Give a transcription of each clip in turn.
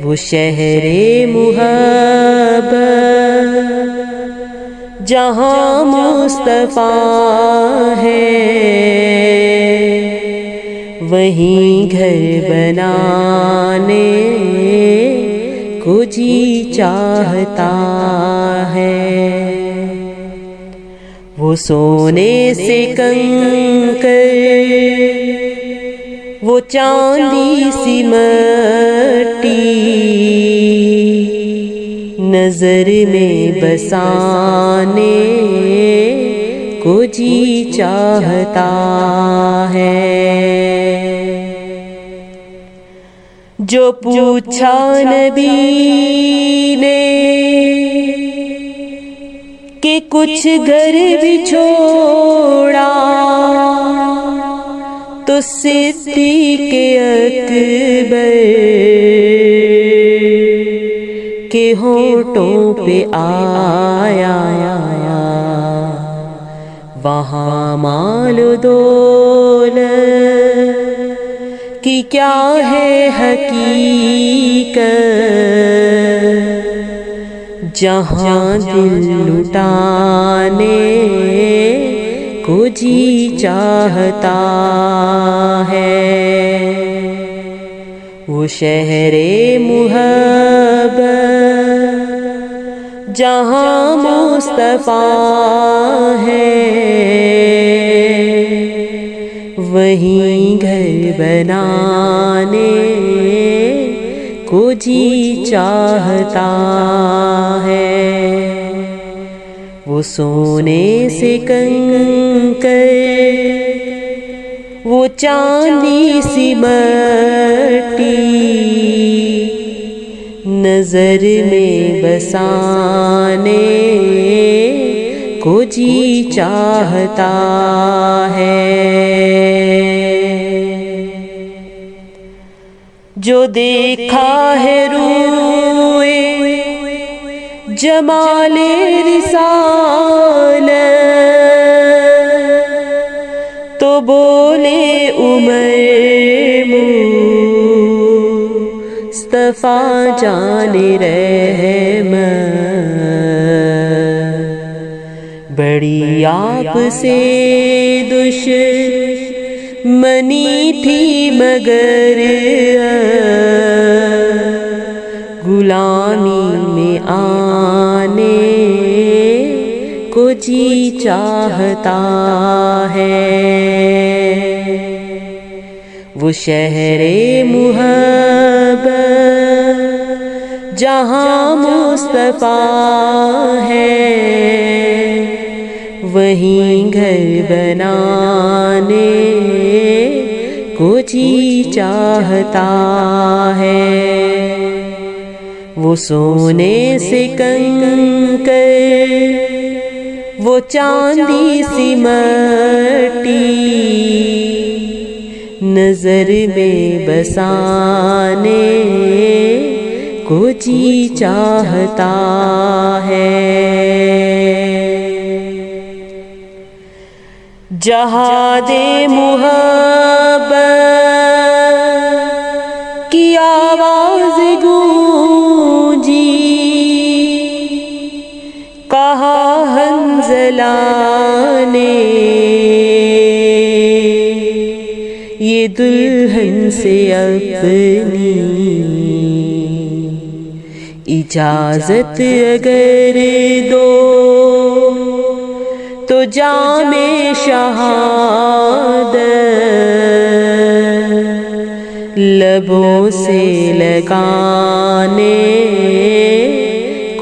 وہ شہر محبت جہاں مصطفیٰ ہے، وہیں گھر بنانے کو جی چاہتا ہے۔ وہ سونے سے کنکر، وہ چاندی سی مٹی، نظر میں بسانے کو جی چاہتا ہے۔ جو پوچھا نبی نے کہ کچھ گھر بھی چھوڑا، تو صدیق اکبر کے ہونٹوں پہ آیا، وہاں مال و دولت کی کیا ہے حقیقت، جہاں دل لٹانے کو جی چاہتا ہے۔ وہ شہر محبت جہاں مصطفیٰ ہے، وہیں گھر بنانے کو جی چاہتا ہے۔ وہ سونے سے کنکر، وہ چاندی سی مٹی، نظر میں بسانے کو جی چاہتا ہے۔ جو دیکھا ہے روئے جمال رسالت، تو بولے عمر مصطفیٰ جان رحمت، بڑی آپ سے دشمنی تھی مگر غلامی میں آنے کو جی چاہتا ہے۔ وہ شہر محبت جہاں مصطفیٰ ہے، وہیں گھر بنانے کو جی چاہتا ہے۔ وہ سونے سے کنکر، وہ چاندی سی مٹی، نظر میں بسانے کو جی چاہتا ہے۔ جہاد محبت کی آواز گونجی، کہا حنظلہ نے یہ دلہن سے اپنی اجازت اگر دو، تو جام شہادت لبوں سے لگانے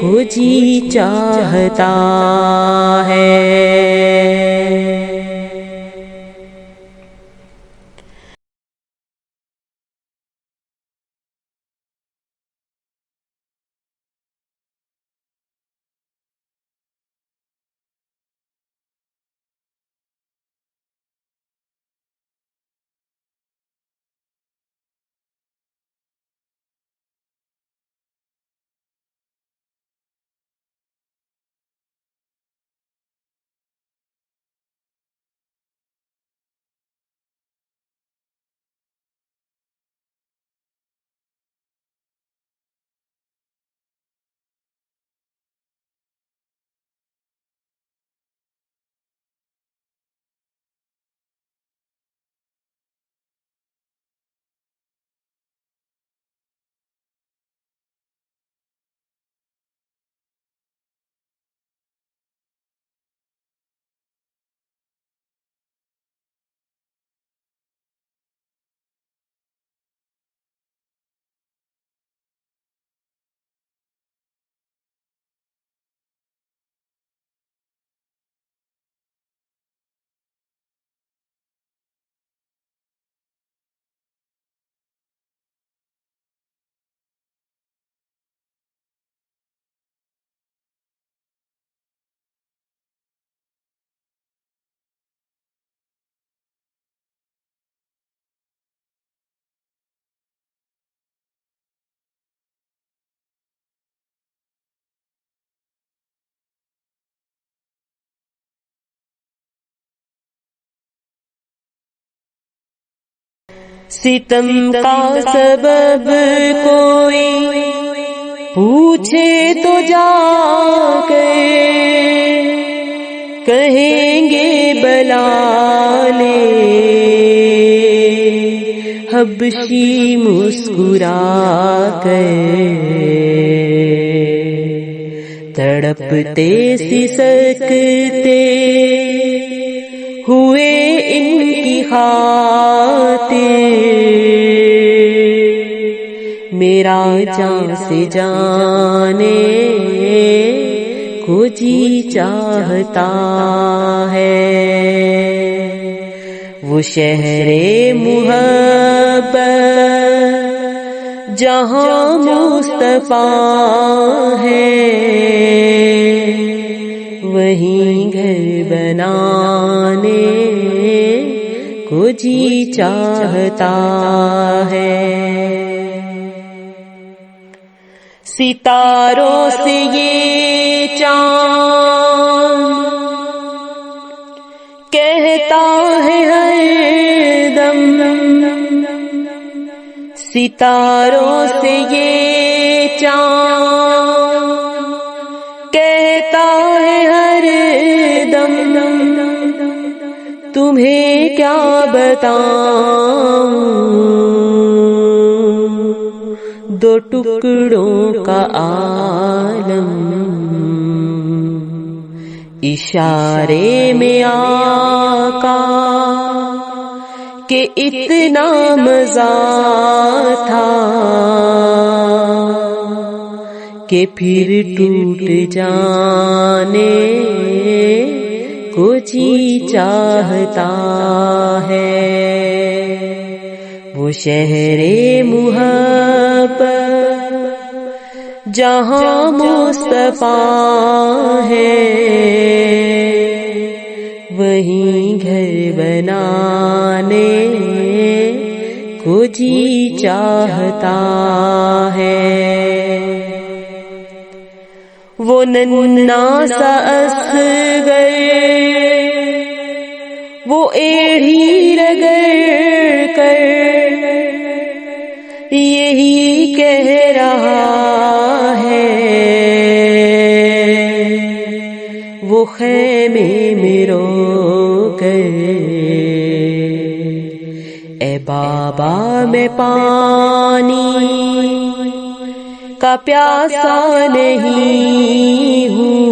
کو جی چاہتا ہے۔ ستم کا سبب کوئی پوچھے تو جا کر کہیں گے بلالے حبشی مسکرا کر تڑپتے سسکتے ہوئے ان کی خاطر میرا جان سے جانے کو جی چاہتا ہے وہ شہر محبت جہاں مصطفیٰ ہے وہیں گھر بنانے کو جی چاہتا ہے ستاروں سے یہ چاند کہتا ہے ہر دم ستاروں سے یہ چاند کہتا ہے ہر دم تمہیں کیا بتاؤں دو ٹکڑوں کا عالم اشارے میں آقا کہ اتنا مزہ تھا کہ پھر ٹوٹ جانے کو جی چاہتا ہے وہ شہر محبت جہاں مصطفیٰ ہے وہیں گھر بنانے کو جی چاہتا ہے وہ ننھا سا اصغر وہ ایڑھی رگڑ کر یہی کہہ رہا ہے وہ خیمے میں رو کر اے بابا میں پانی کا پیاسا نہیں ہوں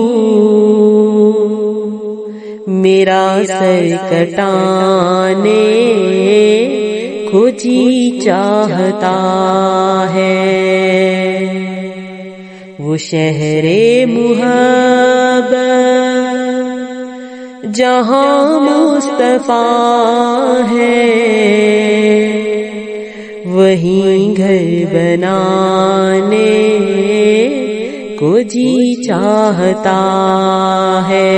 میرا سر کٹانے کو جی چاہتا ہے وہ شہر محبت جہاں مصطفیٰ ہے وہیں گھر بنانے کو جی چاہتا ہے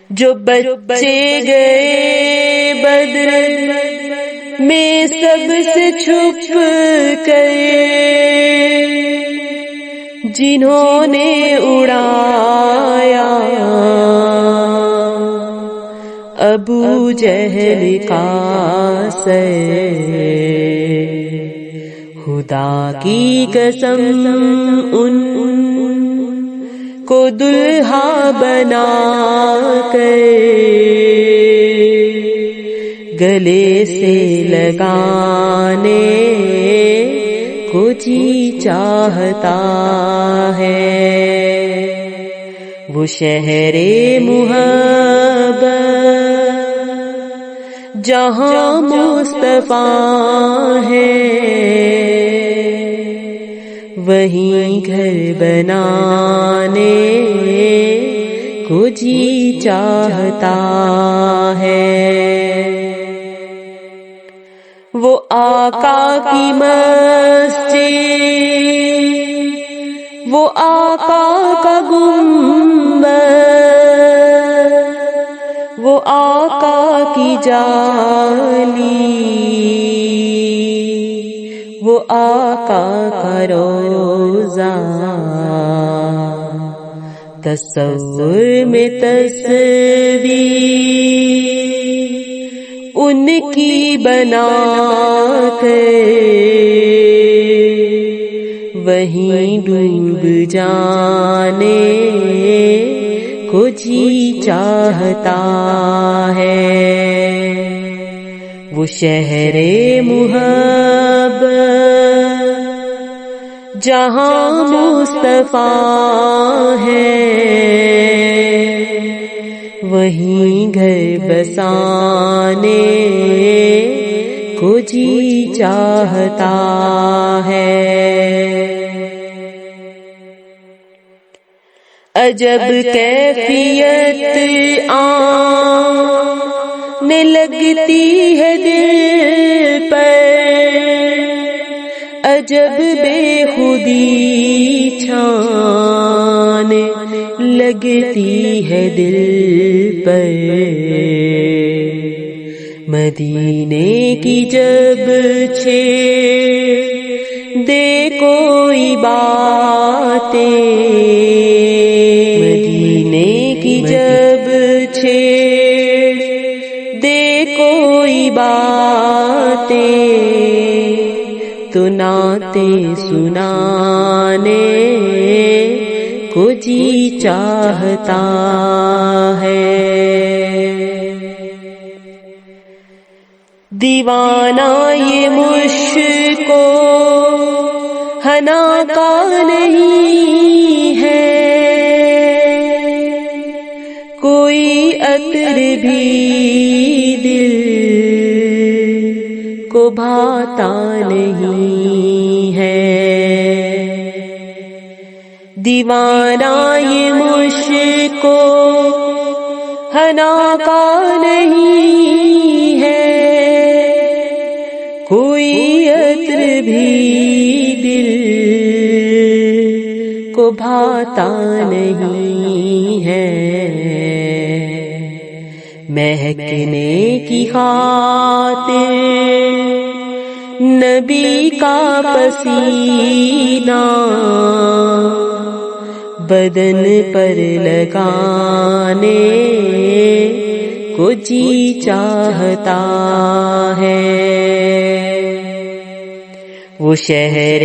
جو بچے گئے بدر میں سب سے چھپ کر جنہوں نے اڑایا ابو جہل کا سر خدا کی قسم ان کو دلہا بنا کر گلے سے لگانے کو جی چاہتا ہے وہ شہر محبت جہاں مصطفیٰ ہے وہیں گھر بنانے کو جی چاہتا ہے وہ آقا کی مسجد وہ آقا کا گنبد وہ آقا کی جالی وہ آقا کا روزہ تصور میں تصویر ان کی بنا کر وہیں ڈوب جانے کو جی چاہتا ہے۔ وہ شہر محبت جہاں مصطفیٰ ہے، وہیں گھر بسانے کو جی چاہتا ہے۔ عجب کیفیت آنے لگتی ہے دل پر، عجب بے خودی چھانے لگتی ہے دل پر۔ مدینے کی جب چھیڑ دے کوئی باتیں، مدینے کی جب چھیڑ دے کوئی باتیں، تو نعتیں سنانے کو جی چاہتا ہے۔ دیوانہ یہ مشکو حنا کا نہیں ہے، کوئی عطر بھی دل کو بھاتا نہیں ہے۔ دیوانہ یہ مشکو حنا کا نہیں ہے، کوئی عطر بھی دل کو بھاتا نہیں ہے۔ مہکنے کی خاطر نبی کا پسینہ بدن پر لگانے کو جی چاہتا ہے۔ وہ شہر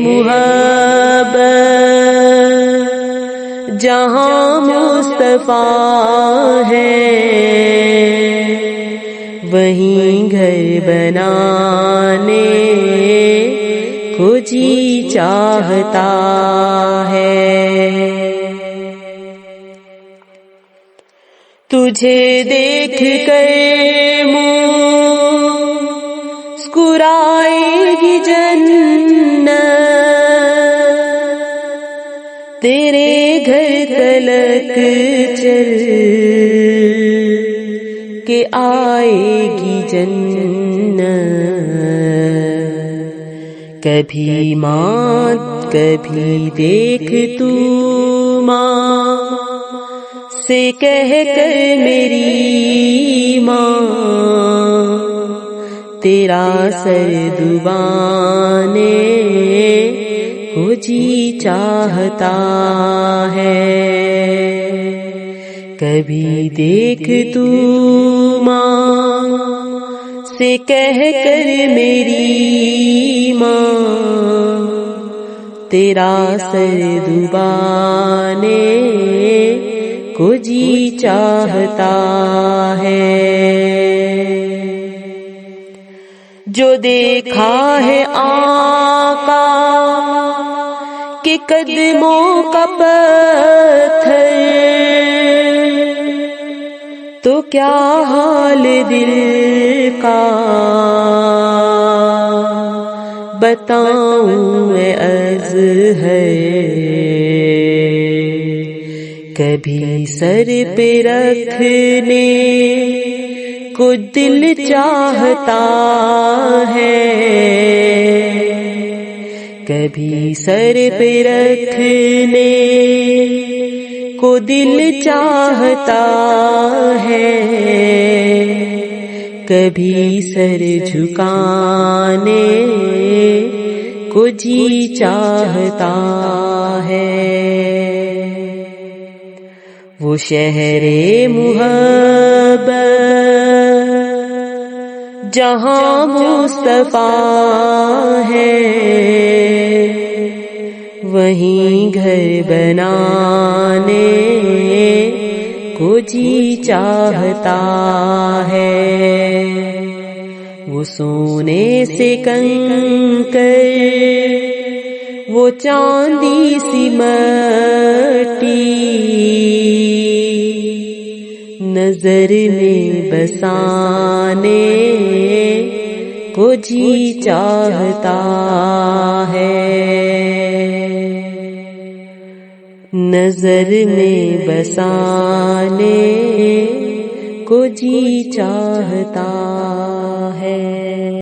محبت جہاں مصطفیٰ ہے، وہیں گھر بنانے کو جی چاہتا ہے۔ تجھے دیکھ کر مسکرائے گی جنت، تیرے گھر تلک چل کے آئے گی جنت۔ کبھی ماں کبھی دیکھ تو ماں سے کہہ کر میری ماں، تیرا سر دبانے کو جی چاہتا ہے۔ کبھی دیکھ تو ماں سے کہہ کر میری ماں، تیرا سر دبانے کو جی چاہتا ہے۔ جو دیکھا ہے آقا کے قدموں کا پتھر، تو کیا حال دل کا بتاؤں میں اظہر۔ کبھی سر پہ رکھنے کو دل چاہتا ہے، کبھی سر پہ رکھنے کو دل چاہتا ہے، کبھی سر جھکانے کو جی چاہتا ہے۔ وہ شہر محبت جہاں مصطفیٰ ہے وہیں گھر بنانے کو جی چاہتا ہے، وہ سونے سے کنکر وہ چاندی سی مٹی نظر میں بسانے کو جی چاہتا ہے، نظر میں بسانے کو جی چاہتا ہے۔